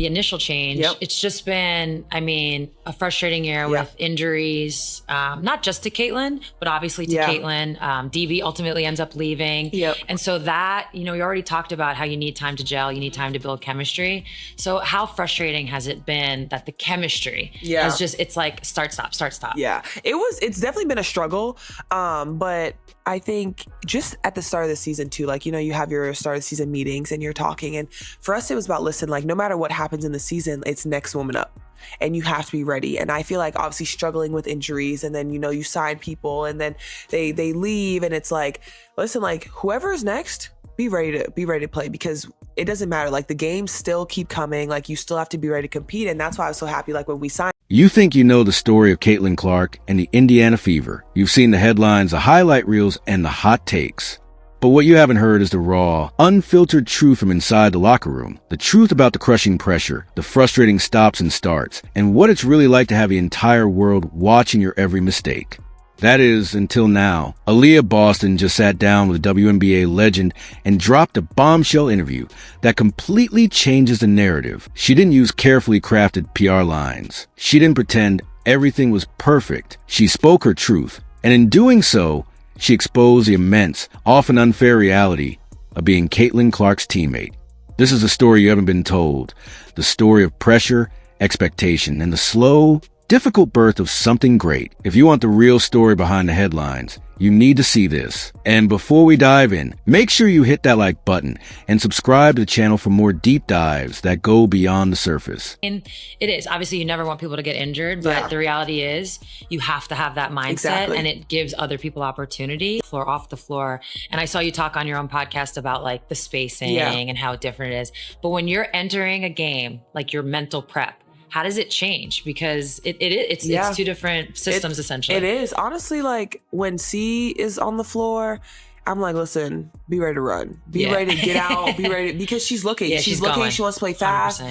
the initial change. Yep. It's just been, I mean, a frustrating year with injuries, not just to Caitlin, but obviously to Caitlin. DB ultimately ends up leaving. Yep. And so that, you know, we already talked about how you need time to gel, you need time to build chemistry. So how frustrating has it been that the chemistry is just, it's like start, stop, start, stop. Yeah, it's definitely been a struggle. But I think just at the start of the season too, like, you know, you have your start of the season meetings and you're talking. And for us, it was about, listen, like no matter what happens in the season, it's next woman up. And you have to be ready. And I feel like obviously struggling with injuries, and then, you know, you sign people and then they leave, and it's like, listen, like whoever is next, be ready to play, because it doesn't matter. Like the games still keep coming. Like you still have to be ready to compete. And that's why I was so happy. Like when we signed. You think you know the story of Caitlin Clark and the Indiana Fever. You've seen the headlines, the highlight reels, and the hot takes. But what you haven't heard is the raw, unfiltered truth from inside the locker room. The truth about the crushing pressure, the frustrating stops and starts, and what it's really like to have the entire world watching your every mistake. That is, until now. Aaliyah Boston just sat down with a WNBA legend and dropped a bombshell interview that completely changes the narrative. She didn't use carefully crafted PR lines. She didn't pretend everything was perfect. She spoke her truth, and in doing so, she exposed the immense, often unfair reality of being Caitlin Clark's teammate. This is a story you haven't been told. The story of pressure, expectation, and the slow, difficult birth of something great. If you want the real story behind the headlines, you need to see this. And before we dive in, make sure you hit that like button and subscribe to the channel for more deep dives that go beyond the surface. And it is. Obviously, you never want people to get injured, but the reality is you have to have that mindset, and it gives other people opportunity, floor off the floor. And I saw you talk on your own podcast about like the spacing and how different it is. But when you're entering a game, like your mental prep, how does it change? Because it's two different systems essentially. It is. Honestly, like when C is on the floor, I'm like, listen, be ready to run. Be ready to get out. Be ready because she's looking. She's looking. Going. She wants to play fast.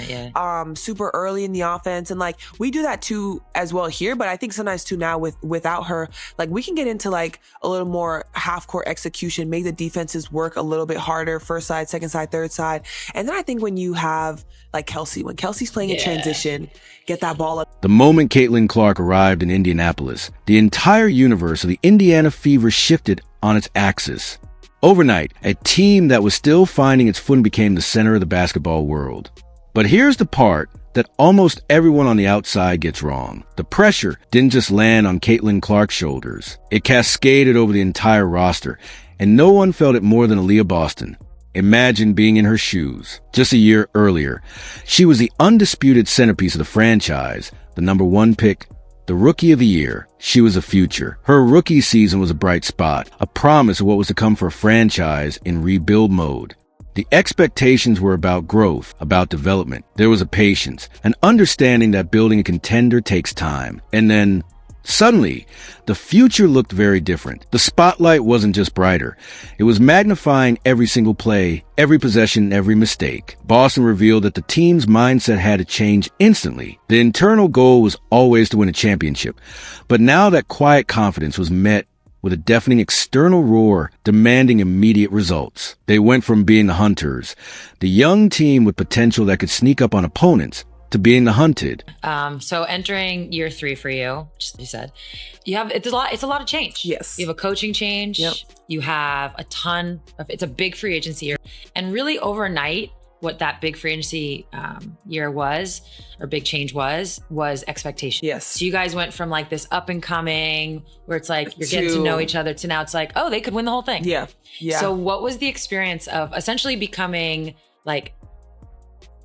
Super early in the offense. And like we do that too as well here. But I think sometimes too now without her, like we can get into like a little more half court execution, make the defenses work a little bit harder, first side, second side, third side. And then I think when you have like Kelsey, when Kelsey's playing in transition, get that ball up. The moment Caitlin Clark arrived in Indianapolis, the entire universe of the Indiana Fever shifted on its axis. Overnight, a team that was still finding its footing became the center of the basketball world. But here's the part that almost everyone on the outside gets wrong. The pressure didn't just land on Caitlin Clark's shoulders. It cascaded over the entire roster, and no one felt it more than Aaliyah Boston. Imagine being in her shoes. Just a year earlier, she was the undisputed centerpiece of the franchise, the #1 pick, the rookie of the year. She was a future. Her rookie season was a bright spot, a promise of what was to come for a franchise in rebuild mode. The expectations were about growth, about development. There was a patience, an understanding that building a contender takes time. And then, suddenly, the future looked very different. The spotlight wasn't just brighter. It was magnifying every single play, every possession, every mistake. Boston revealed that the team's mindset had to change instantly. The internal goal was always to win a championship. But now that quiet confidence was met with a deafening external roar demanding immediate results. They went from being the hunters, the young team with potential that could sneak up on opponents, to being the hunted. So entering year 3 for you, just you said, it's a lot of change. Yes. You have a coaching change. Yep. You have it's a big free agency year. And really overnight, what that big free agency year was, or big change was expectation. Yes. So you guys went from like this up and coming where it's like you're getting to know each other to now it's like, oh, they could win the whole thing. Yeah. So what was the experience of essentially becoming like,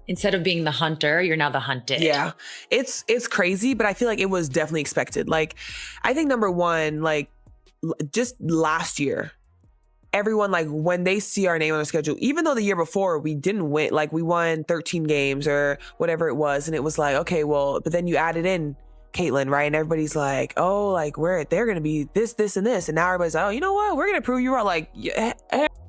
instead of being the hunter, you're now the hunted? Yeah, it's crazy, but I feel like it was definitely expected. Like, I think #1, like just last year, everyone, like when they see our name on the schedule, even though the year before we didn't win, like we won 13 games or whatever it was. And it was like, okay, well, but then you added in Caitlin, right? And everybody's like, oh, like they're going to be this, and this. And now everybody's like, oh, you know what? We're going to prove you wrong. Like,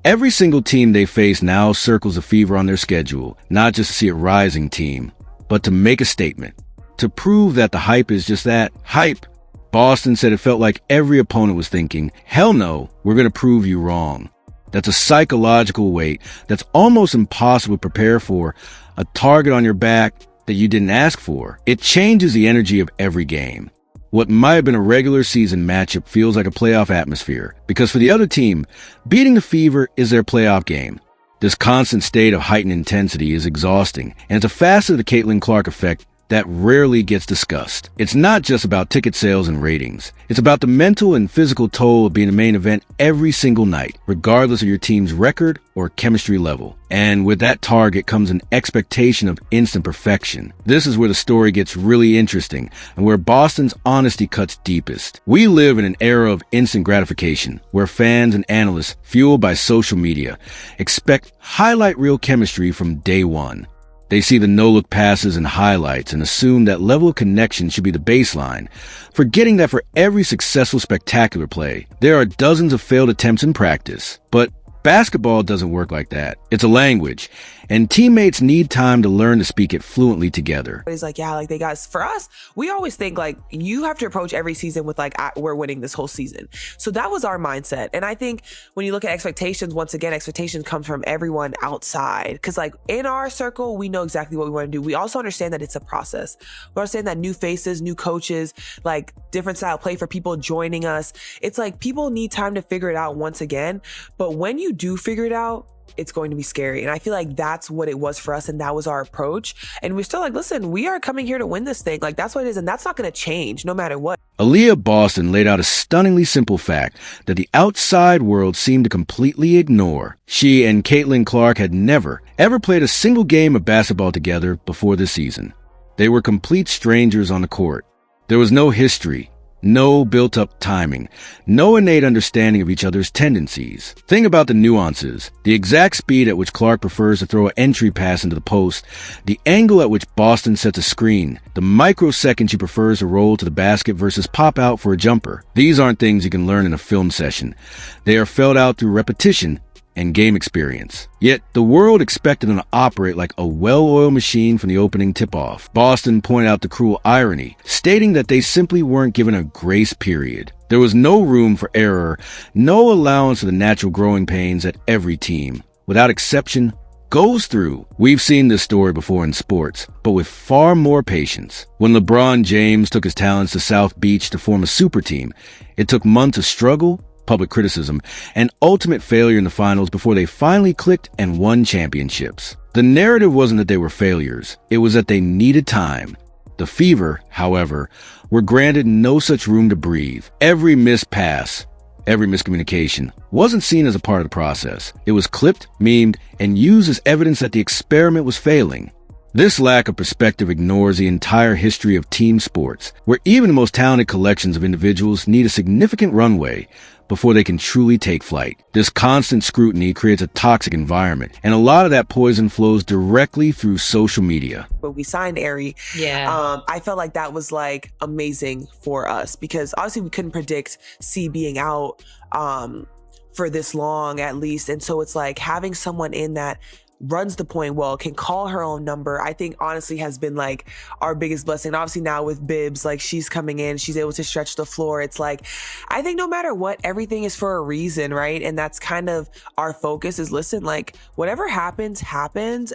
Every single team they face now circles the Fever on their schedule, not just to see a rising team, but to make a statement, to prove that the hype is just that, hype. Boston said it felt like every opponent was thinking, hell no, we're going to prove you wrong. That's a psychological weight that's almost impossible to prepare for a target on your back that you didn't ask for. It changes the energy of every game. What might have been a regular season matchup feels like a playoff atmosphere, because for the other team, beating the Fever is their playoff game. This constant state of heightened intensity is exhausting, and it's a facet of the Caitlin Clark effect that rarely gets discussed. It's not just about ticket sales and ratings. It's about the mental and physical toll of being the main event every single night, regardless of your team's record or chemistry level. And with that target comes an expectation of instant perfection. This is where the story gets really interesting and where Boston's honesty cuts deepest. We live in an era of instant gratification, where fans and analysts, fueled by social media, expect highlight reel chemistry from day one. They see the no-look passes and highlights and assume that level of connection should be the baseline, forgetting that for every successful spectacular play, there are dozens of failed attempts in practice. But basketball doesn't work like that. It's a language, and teammates need time to learn to speak it fluently together. He's like, yeah, like they got, for us, we always think like you have to approach every season with like, we're winning this whole season. So that was our mindset. And I think when you look at expectations, once again, expectations come from everyone outside. Cause like in our circle, we know exactly what we want to do. We also understand that it's a process. We understand that new faces, new coaches, like different style play for people joining us. It's like people need time to figure it out once again. But when you do figure it out, it's going to be scary. And I feel like that's what it was for us. And that was our approach. And we're still like, listen, we are coming here to win this thing. Like that's what it is. And that's not going to change no matter what. Aaliyah Boston laid out a stunningly simple fact that the outside world seemed to completely ignore. She and Caitlin Clark had never, ever played a single game of basketball together before this season. They were complete strangers on the court. There was no history, no built-up timing, no innate understanding of each other's tendencies. Think about the nuances, the exact speed at which Clark prefers to throw an entry pass into the post, the angle at which Boston sets a screen, the microsecond she prefers to roll to the basket versus pop out for a jumper. These aren't things you can learn in a film session. They are felt out through repetition and game experience. Yet, the world expected them to operate like a well-oiled machine from the opening tip-off. Boston pointed out the cruel irony, stating that they simply weren't given a grace period. There was no room for error, no allowance for the natural growing pains that every team, without exception, goes through. We've seen this story before in sports, but with far more patience. When LeBron James took his talents to South Beach to form a super team, it took months of struggle, public criticism, and ultimate failure in the finals before they finally clicked and won championships. The narrative wasn't that they were failures, it was that they needed time. The Fever, however, were granted no such room to breathe. Every missed pass, every miscommunication wasn't seen as a part of the process. It was clipped, memed, and used as evidence that the experiment was failing. This lack of perspective ignores the entire history of team sports, where even the most talented collections of individuals need a significant runway before they can truly take flight. This constant scrutiny creates a toxic environment, and a lot of that poison flows directly through social media. When we signed Ari, I felt like that was like amazing for us because obviously we couldn't predict C being out for this long at least. And so it's like having someone in that runs the point well, can call her own number, I think honestly has been like our biggest blessing. Obviously now with Bibbs, like she's coming in, she's able to stretch the floor. It's like, I think no matter what, everything is for a reason, right? And that's kind of our focus is listen, like whatever happens,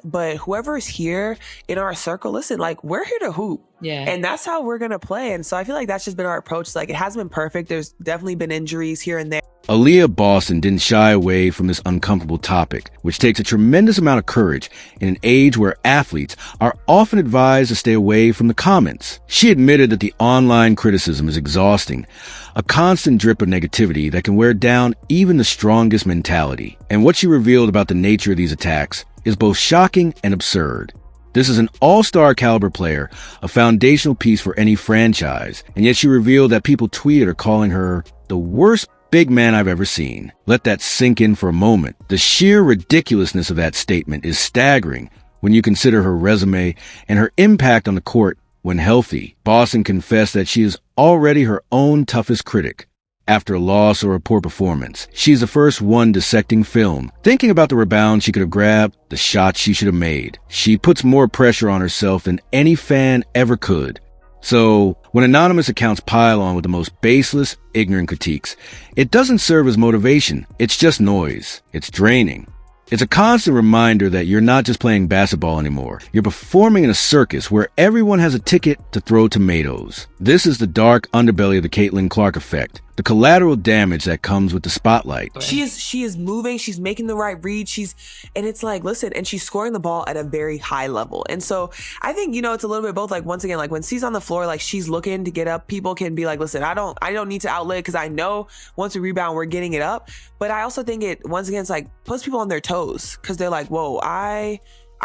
but whoever is here in our circle, listen, like we're here to hoop. Yeah. And that's how we're going to play. And so I feel like that's just been our approach. Like it hasn't been perfect. There's definitely been injuries here and there. Aaliyah Boston didn't shy away from this uncomfortable topic, which takes a tremendous amount of courage in an age where athletes are often advised to stay away from the comments. She admitted that the online criticism is exhausting, a constant drip of negativity that can wear down even the strongest mentality. And what she revealed about the nature of these attacks is both shocking and absurd. This is an all-star caliber player, a foundational piece for any franchise, and yet she revealed that people tweeted her calling her the worst big man I've ever seen. Let that sink in for a moment. The sheer ridiculousness of that statement is staggering when you consider her resume and her impact on the court when healthy. Boston confessed that she is already her own toughest critic. After a loss or a poor performance, she's the first one dissecting film, thinking about the rebound she could have grabbed, the shots she should have made. She puts more pressure on herself than any fan ever could. So, when anonymous accounts pile on with the most baseless, ignorant critiques, it doesn't serve as motivation. It's just noise. It's draining. It's a constant reminder that you're not just playing basketball anymore. You're performing in a circus where everyone has a ticket to throw tomatoes. This is the dark underbelly of the Caitlin Clark effect, the collateral damage that comes with the spotlight. She is moving, she's making the right read, and it's like, listen, and she's scoring the ball at a very high level. And so I think, it's a little bit both, like, once again, like when she's on the floor, like she's looking to get up, people can be like, listen, I don't need to outlet because I know once we rebound, we're getting it up. But I also think it, once again, it's like puts people on their toes because they're like, whoa, I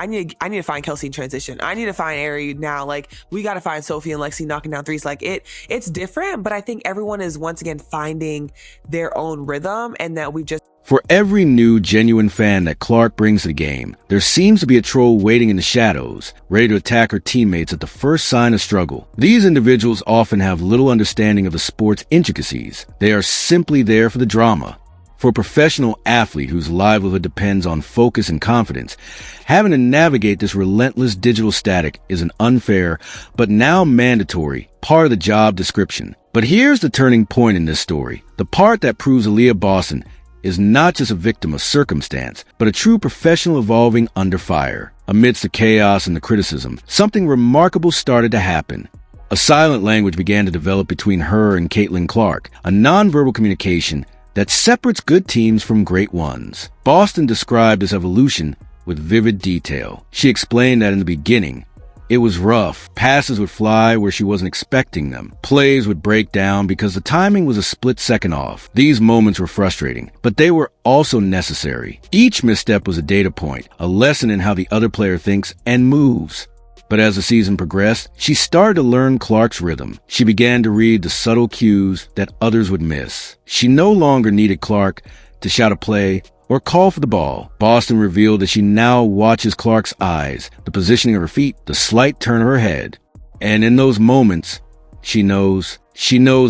need to find Kelsey in transition. I need to find Ari now. Like, we got to find Sophie and Lexi knocking down threes. Like, it's different, but I think everyone is once again finding their own rhythm, and that we've just... For every new, genuine fan that Clark brings to the game, there seems to be a troll waiting in the shadows, ready to attack her teammates at the first sign of struggle. These individuals often have little understanding of the sport's intricacies. They are simply there for the drama. For a professional athlete whose livelihood depends on focus and confidence, having to navigate this relentless digital static is an unfair, but now mandatory, part of the job description. But here's the turning point in this story. The part that proves Aaliyah Boston is not just a victim of circumstance, but a true professional evolving under fire. Amidst the chaos and the criticism, something remarkable started to happen. A silent language began to develop between her and Caitlin Clark, a nonverbal communication that separates good teams from great ones. Boston described this evolution with vivid detail. She explained that in the beginning, it was rough. Passes would fly where she wasn't expecting them. Plays would break down because the timing was a split second off. These moments were frustrating, but they were also necessary. Each misstep was a data point, a lesson in how the other player thinks and moves. But as the season progressed, she started to learn Clark's rhythm. She began to read the subtle cues that others would miss. She no longer needed Clark to shout a play or call for the ball. Boston revealed that she now watches Clark's eyes, the positioning of her feet, the slight turn of her head. And in those moments, she knows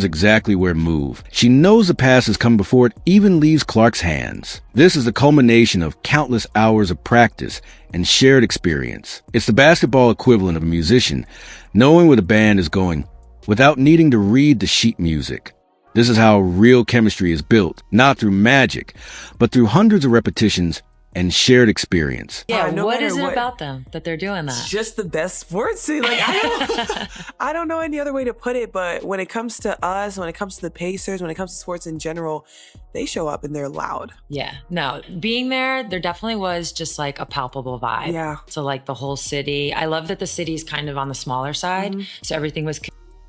exactly where to move. She knows the pass has come before it even leaves Clark's hands. This is the culmination of countless hours of practice and shared experience. It's the basketball equivalent of a musician knowing where the band is going without needing to read the sheet music. This is how real chemistry is built, not through magic, but through hundreds of repetitions and shared experience. Yeah, what is it about them that they're doing that? It's just the best sports. Like, I don't know any other way to put it, but when it comes to us, when it comes to the Pacers, when it comes to sports in general, they show up and they're loud. Yeah, no, being there definitely was just like a palpable vibe. Yeah. So like the whole city. I love that the city's kind of on the smaller side. So everything was...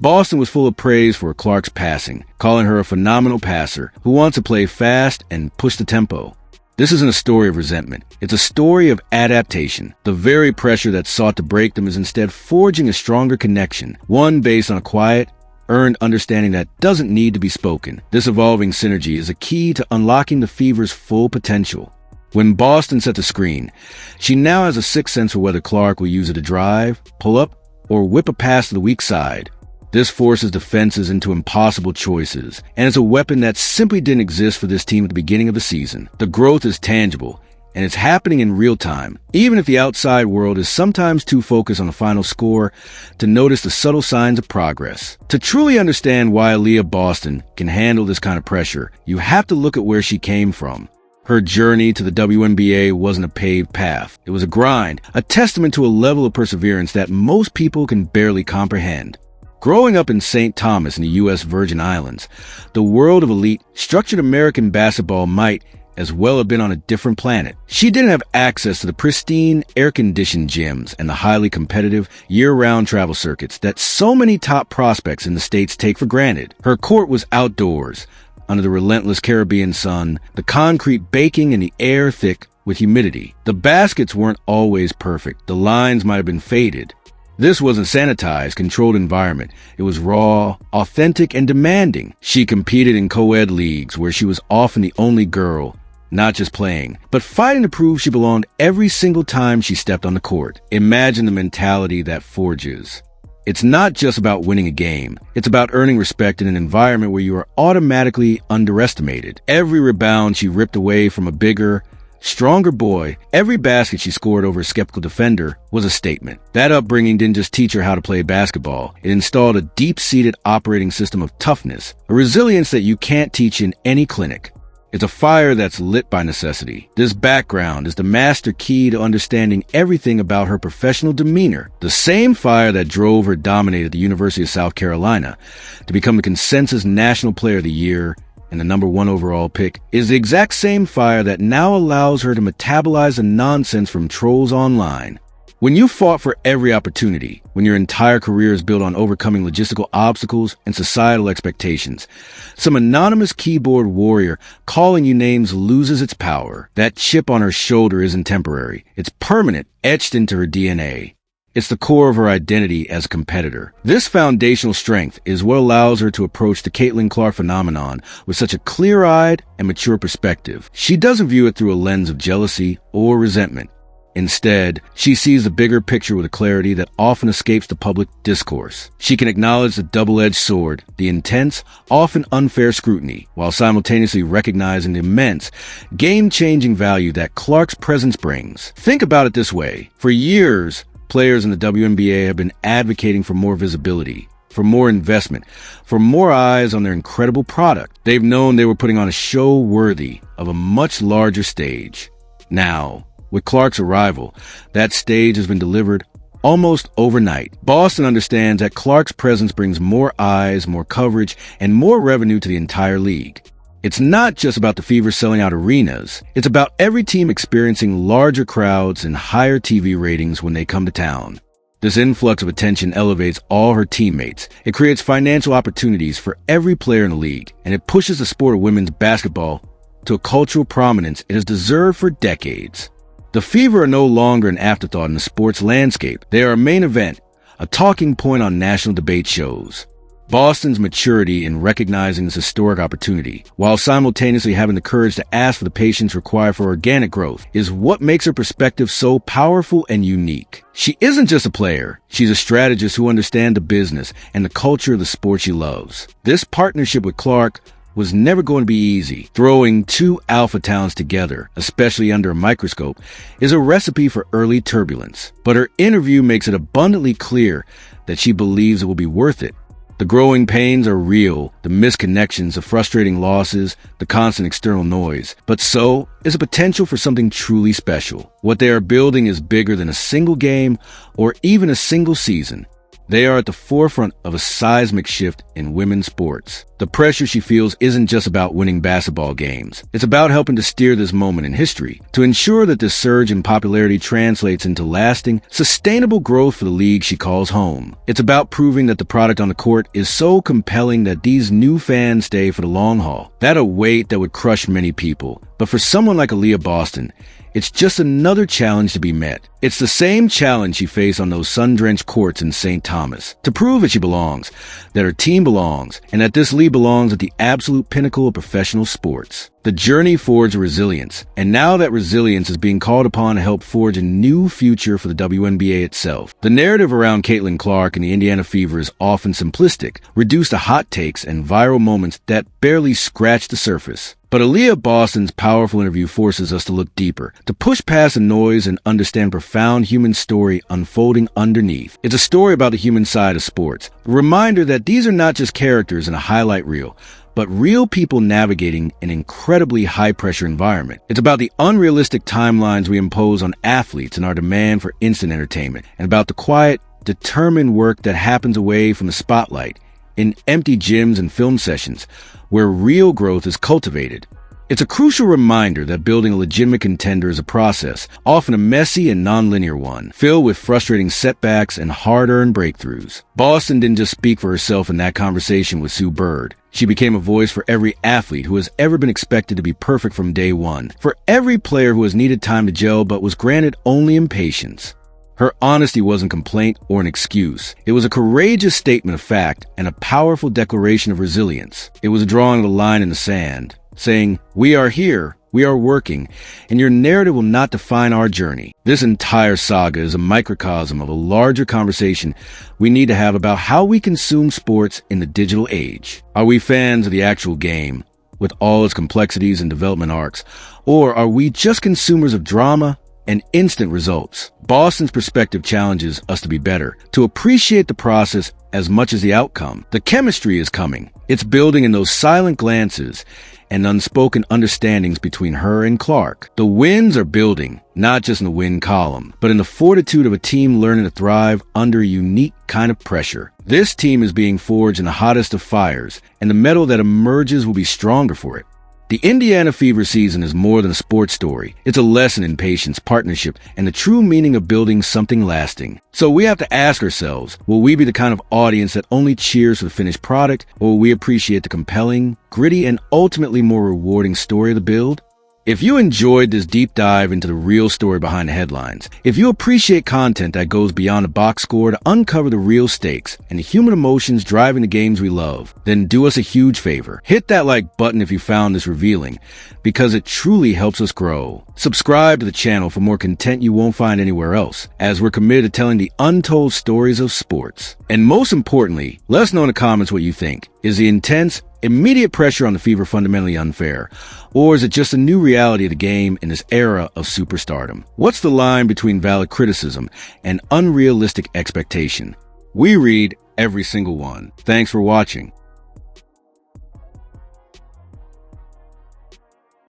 Boston was full of praise for Clark's passing, calling her a phenomenal passer who wants to play fast and push the tempo. This isn't a story of resentment. It's a story of adaptation. The very pressure that sought to break them is instead forging a stronger connection, one based on a quiet, earned understanding that doesn't need to be spoken. This evolving synergy is a key to unlocking the Fever's full potential. When Boston set the screen, she now has a sixth sense for whether Clark will use it to drive, pull up, or whip a pass to the weak side. This forces defenses into impossible choices, and it's a weapon that simply didn't exist for this team at the beginning of the season. The growth is tangible, and it's happening in real time, even if the outside world is sometimes too focused on the final score to notice the subtle signs of progress. To truly understand why Aaliyah Boston can handle this kind of pressure, you have to look at where she came from. Her journey to the WNBA wasn't a paved path. It was a grind, a testament to a level of perseverance that most people can barely comprehend. Growing up in St. Thomas in the U.S. Virgin Islands, the world of elite, structured American basketball might as well have been on a different planet. She didn't have access to the pristine, air-conditioned gyms and the highly competitive, year-round travel circuits that so many top prospects in the States take for granted. Her court was outdoors, under the relentless Caribbean sun, the concrete baking and the air thick with humidity. The baskets weren't always perfect. The lines might have been faded. This wasn't sanitized, controlled environment. It was raw, authentic, and demanding. She competed in co-ed leagues where she was often the only girl, not just playing, but fighting to prove she belonged every single time she stepped on the court. Imagine the mentality that forges. It's not just about winning a game. It's about earning respect in an environment where you are automatically underestimated. Every rebound she ripped away from a bigger, stronger boy, every basket she scored over a skeptical defender was a statement. That upbringing didn't just teach her how to play basketball. It installed a deep-seated operating system of toughness, a resilience that you can't teach in any clinic. It's a fire that's lit by necessity. This background is the master key to understanding everything about her professional demeanor. The same fire that drove her dominate at the University of South Carolina to become the consensus National Player of the Year and the #1 overall pick is the exact same fire that now allows her to metabolize the nonsense from trolls online. When you fought for every opportunity, when your entire career is built on overcoming logistical obstacles and societal expectations, some anonymous keyboard warrior calling you names loses its power. That chip on her shoulder isn't temporary. It's permanent, etched into her DNA. It's the core of her identity as a competitor. This foundational strength is what allows her to approach the Caitlin Clark phenomenon with such a clear-eyed and mature perspective. She doesn't view it through a lens of jealousy or resentment. Instead, she sees the bigger picture with a clarity that often escapes the public discourse. She can acknowledge the double-edged sword, the intense, often unfair scrutiny, while simultaneously recognizing the immense, game-changing value that Clark's presence brings. Think about it this way. For years, players in the WNBA have been advocating for more visibility, for more investment, for more eyes on their incredible product. They've known they were putting on a show worthy of a much larger stage. Now, with Clark's arrival, that stage has been delivered almost overnight. Boston understands that Clark's presence brings more eyes, more coverage, and more revenue to the entire league. It's not just about the Fever selling out arenas. It's about every team experiencing larger crowds and higher TV ratings when they come to town. This influx of attention elevates all her teammates. It creates financial opportunities for every player in the league, and it pushes the sport of women's basketball to a cultural prominence it has deserved for decades. The Fever are no longer an afterthought in the sports landscape. They are a main event, a talking point on national debate shows. Boston's maturity in recognizing this historic opportunity, while simultaneously having the courage to ask for the patience required for organic growth, is what makes her perspective so powerful and unique. She isn't just a player. She's a strategist who understands the business and the culture of the sport she loves. This partnership with Clark was never going to be easy. Throwing two alpha talents together, especially under a microscope, is a recipe for early turbulence. But her interview makes it abundantly clear that she believes it will be worth it. The growing pains are real, the misconnections, the frustrating losses, the constant external noise. But so is a potential for something truly special. What they are building is bigger than a single game or even a single season. They are at the forefront of a seismic shift in women's sports. The pressure she feels isn't just about winning basketball games. It's about helping to steer this moment in history, to ensure that this surge in popularity translates into lasting, sustainable growth for the league she calls home. It's about proving that the product on the court is so compelling that these new fans stay for the long haul. That's a weight that would crush many people. But for someone like Aaliyah Boston, it's just another challenge to be met. It's the same challenge she faced on those sun-drenched courts in St. Thomas. To prove that she belongs, that her team belongs, and that this league belongs at the absolute pinnacle of professional sports. The journey forged resilience, and now that resilience is being called upon to help forge a new future for the WNBA itself. The narrative around Caitlin Clark and the Indiana Fever is often simplistic, reduced to hot takes and viral moments that barely scratch the surface. But Aaliyah Boston's powerful interview forces us to look deeper, to push past the noise and understand profound human story unfolding underneath. It's a story about the human side of sports, a reminder that these are not just characters in a highlight reel, but real people navigating an incredibly high-pressure environment. It's about the unrealistic timelines we impose on athletes and our demand for instant entertainment, and about the quiet, determined work that happens away from the spotlight, in empty gyms and film sessions, where real growth is cultivated. It's a crucial reminder that building a legitimate contender is a process, often a messy and non-linear one, filled with frustrating setbacks and hard-earned breakthroughs. Boston didn't just speak for herself in that conversation with Sue Bird. She became a voice for every athlete who has ever been expected to be perfect from day one, for every player who has needed time to gel but was granted only impatience. Her honesty wasn't complaint or an excuse. It was a courageous statement of fact and a powerful declaration of resilience. It was drawing the line in the sand, saying, "We are here, we are working, and your narrative will not define our journey." This entire saga is a microcosm of a larger conversation we need to have about how we consume sports in the digital age. Are we fans of the actual game, with all its complexities and development arcs, or are we just consumers of drama and instant results? Boston's perspective challenges us to be better, to appreciate the process as much as the outcome. The chemistry is coming. It's building in those silent glances, and unspoken understandings between her and Clark. The wins are building, not just in the win column, but in the fortitude of a team learning to thrive under a unique kind of pressure. This team is being forged in the hottest of fires, and the metal that emerges will be stronger for it. The Indiana Fever season is more than a sports story. It's a lesson in patience, partnership, and the true meaning of building something lasting. So we have to ask ourselves, will we be the kind of audience that only cheers for the finished product, or will we appreciate the compelling, gritty, and ultimately more rewarding story of the build? If you enjoyed this deep dive into the real story behind the headlines, if you appreciate content that goes beyond the box score to uncover the real stakes and the human emotions driving the games we love, then do us a huge favor. Hit that like button if you found this revealing, because it truly helps us grow. Subscribe to the channel for more content you won't find anywhere else, as we're committed to telling the untold stories of sports. And most importantly, let us know in the comments what you think. Is the intense, immediate pressure on the Fever fundamentally unfair? Or is it just a new reality of the game in this era of superstardom? What's the line between valid criticism and unrealistic expectation? We read every single one. Thanks for watching.